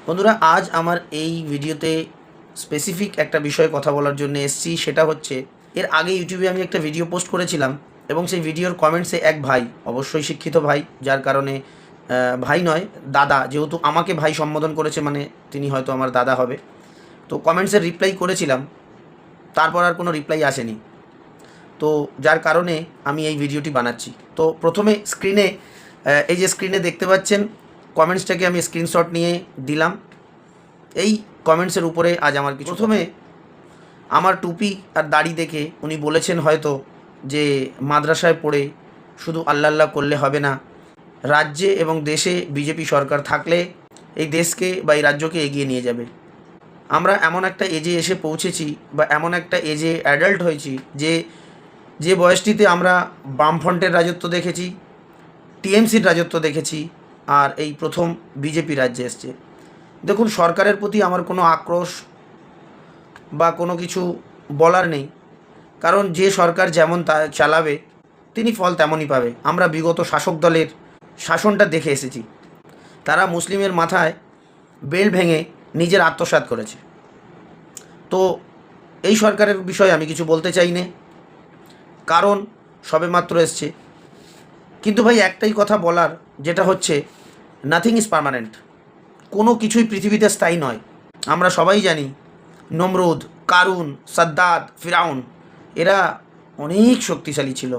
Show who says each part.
Speaker 1: বন্ধুরা, আজ আমার এই ভিডিওতে স্পেসিফিক একটা বিষয়ে কথা বলার জন্য এসেছি। সেটা হচ্ছে, এর আগে ইউটিউবে আমি একটা ভিডিও পোস্ট করেছিলাম এবং সেই ভিডিওর কমেন্টসে এক ভাই, অবশ্যই শিক্ষিত ভাই, যার কারণে ভাই নয় দাদা, যেহেতু আমাকে ভাই সম্বোধন করেছে মানে তিনি হয়তো আমার দাদা হবে। তো কমেন্টসের রিপ্লাই করেছিলাম, তারপর আর কোনো রিপ্লাই আসেনি। তো যার কারণে আমি এই ভিডিওটি বানাচ্ছি। তো প্রথমে স্ক্রিনে, এই যে স্ক্রিনে দেখতে পাচ্ছেন, কমেন্টসটাকে আমি স্ক্রিনশট নিয়ে দিলাম। এই কমেন্টসের উপরে আজ আমার কিছু প্রথমে আমার টুপি আর দাড়ি দেখে উনি বলেছেন হয়তো যে মাদ্রাসায় পড়ে শুধু আল্লাহ আল্লাহ করলে হবে না, রাজ্যে এবং দেশে বিজেপি সরকার থাকলে এই দেশকে বা এই রাজ্যকে এগিয়ে নিয়ে যাবে। আমরা এমন একটা এজে এসে পৌঁছেছি বা এমন একটা এজে অ্যাডাল্ট হয়েছি যে বয়সটিতে আমরা বামফ্রন্টের রাজত্ব দেখেছি, টিএমসির রাজত্ব দেখেছি, আর এই প্রথম বিজেপি রাজ্যে এসছে। দেখুন, সরকারের প্রতি আমার কোনো আক্রোশ বা কোনো কিছু বলার নেই, কারণ যে সরকার যেমন তা চালাবে তিনি ফল তেমনই পাবে। আমরা বিগত শাসক দলের শাসনটা দেখে এসেছি। তারা মুসলিমের মাথায় বেল ভেঙে নিজের আত্মসাৎ করেছে। তো এই সরকারের বিষয়ে আমি কিছু বলতে চাই না, কারণ সবেমাত্র এসছে। কিন্তু ভাই, একটাই কথা বলার, যেটা হচ্ছে নাথিং ইজ পার্মানেন্ট। কোনো কিছুই পৃথিবীতে স্থায়ী নয়। আমরা সবাই জানি নমরুদ, কারুন, সাদ্দাত, ফিরাউন এরা অনেক শক্তিশালী ছিল।